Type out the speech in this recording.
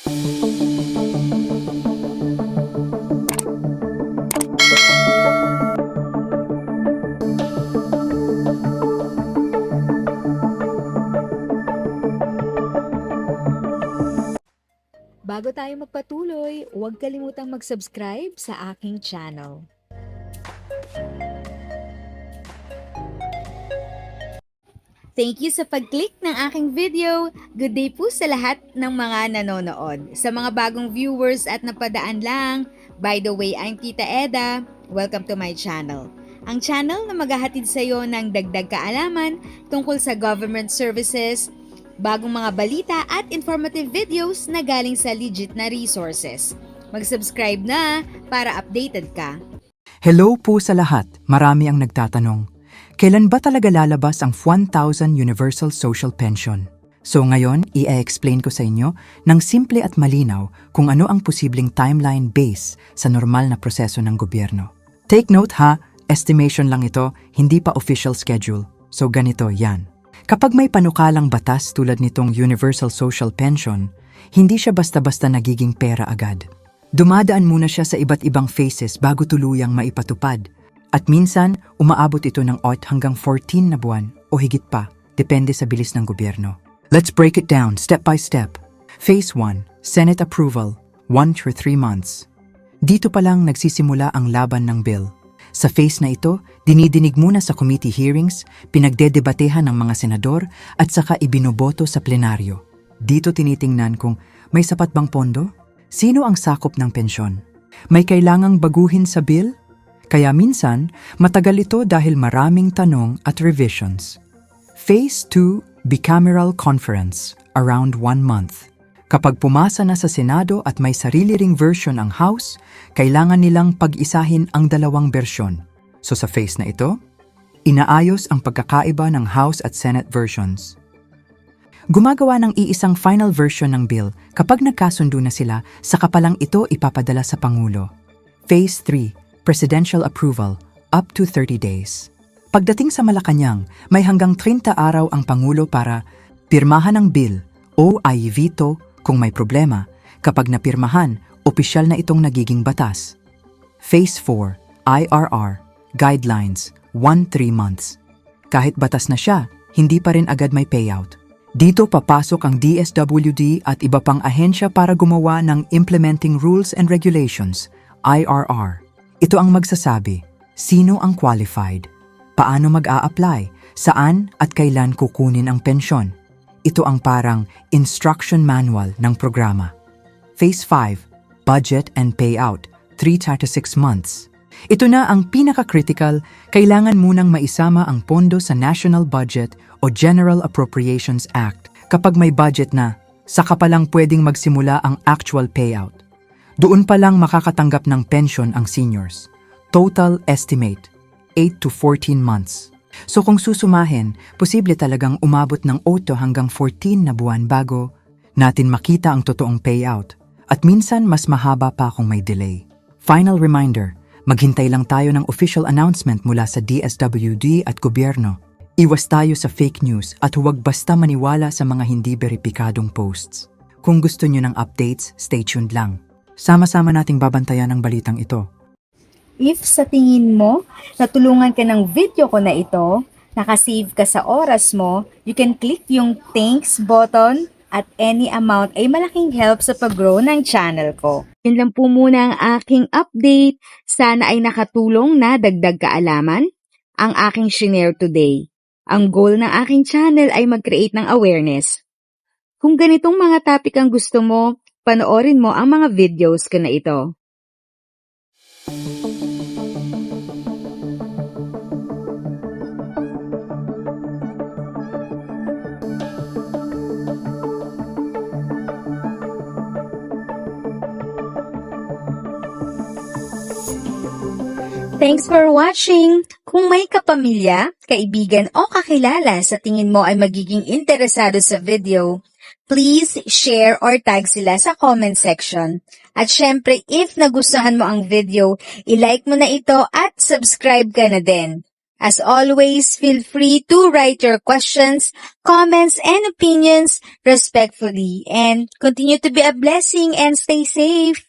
Bago tayo magpatuloy, huwag kalimutang mag-subscribe sa aking channel. Thank you sa pag-click ng aking video. Good day po sa lahat ng mga nanonood. Sa mga bagong viewers at napadaan lang, by the way, I'm Tita Eda. Welcome to my channel. Ang channel na maghahatid sa iyo ng dagdag kaalaman tungkol sa government services, bagong mga balita at informative videos na galing sa legit na resources. Mag-subscribe na para updated ka. Hello po sa lahat. Marami ang nagtatanong. Kailan ba talaga lalabas ang 1,000 Universal Social Pension? So ngayon, i-explain ko sa inyo ng simple at malinaw kung ano ang posibleng timeline base sa normal na proseso ng gobyerno. Take note ha, estimation lang ito, hindi pa official schedule. So ganito yan. Kapag may panukalang batas tulad nitong Universal Social Pension, hindi siya basta-basta nagiging pera agad. Dumadaan muna siya sa iba't ibang phases bago tuluyang maipatupad. At minsan, umaabot ito ng 8 hanggang 14 na buwan o higit pa, depende sa bilis ng gobyerno. Let's break it down step by step. Phase 1, Senate approval, 1 to 3 months. Dito pa lang nagsisimula ang laban ng bill. Sa phase na ito, dinidinig muna sa committee hearings, pinagdedebatehan ng mga senador at saka ibinoboto sa plenaryo. Dito tinitingnan kung may sapat bang pondo? Sino ang sakop ng pensyon? May kailangang baguhin sa bill? Kaya minsan, matagal ito dahil maraming tanong at revisions. Phase 2, Bicameral Conference, around 1 month. Kapag pumasa na sa Senado at may sarili ring version ang House, kailangan nilang pag-isahin ang dalawang bersyon. So sa phase na ito, inaayos ang pagkakaiba ng House at Senate versions. Gumagawa ng iisang final version ng bill kapag nagkasundo na sila, saka pa lang ito ipapadala sa Pangulo. Phase 3, Presidential approval, up to 30 days. Pagdating sa Malacanang, may hanggang 30 araw ang Pangulo para pirmahan ang bill o i-veto kung may problema. Kapag napirmahan, opisyal na itong nagiging batas. Phase 4, IRR, guidelines, 1-3 months. Kahit batas na siya, hindi pa rin agad may payout. Dito papasok ang DSWD at iba pang ahensya para gumawa ng Implementing Rules and Regulations, IRR. Ito ang magsasabi, sino ang qualified, paano mag-a-apply, saan at kailan kukunin ang pensyon. Ito ang parang instruction manual ng programa. Phase 5, Budget and Payout, 3 to 6 months. Ito na ang pinaka-critical, kailangan munang maisama ang pondo sa National Budget o General Appropriations Act. Kapag may budget na, saka pa lang pwedeng magsimula ang actual payout. Doon pa lang makakatanggap ng pension ang seniors. Total estimate, 8 to 14 months. So kung susumahin, posible talagang umabot ng 8 hanggang 14 na buwan bago natin makita ang totoong payout. At minsan mas mahaba pa kung may delay. Final reminder, maghintay lang tayo ng official announcement mula sa DSWD at gobyerno. Iwas tayo sa fake news at huwag basta maniwala sa mga hindi beripikadong posts. Kung gusto nyo ng updates, stay tuned lang. Sama-sama nating babantayan ang balitang ito. If sa tingin mo, natulungan ka ng video ko na ito, nakasave ka sa oras mo, you can click yung thanks button at any amount ay malaking help sa pag-grow ng channel ko. Yun lang po muna ang aking update. Sana ay nakatulong na dagdag kaalaman ang aking shinare today. Ang goal ng aking channel ay mag-create ng awareness. Kung ganitong mga topic ang gusto mo, panoorin mo ang mga videos ko na ito. Thanks for watching! Kung may kapamilya, kaibigan o kakilala sa tingin mo ay magiging interesado sa video, please share or tag sila sa comment section. At syempre, if nagustuhan mo ang video, i-like mo na ito at subscribe ka na din. As always, feel free to write your questions, comments, and opinions respectfully. And continue to be a blessing and stay safe.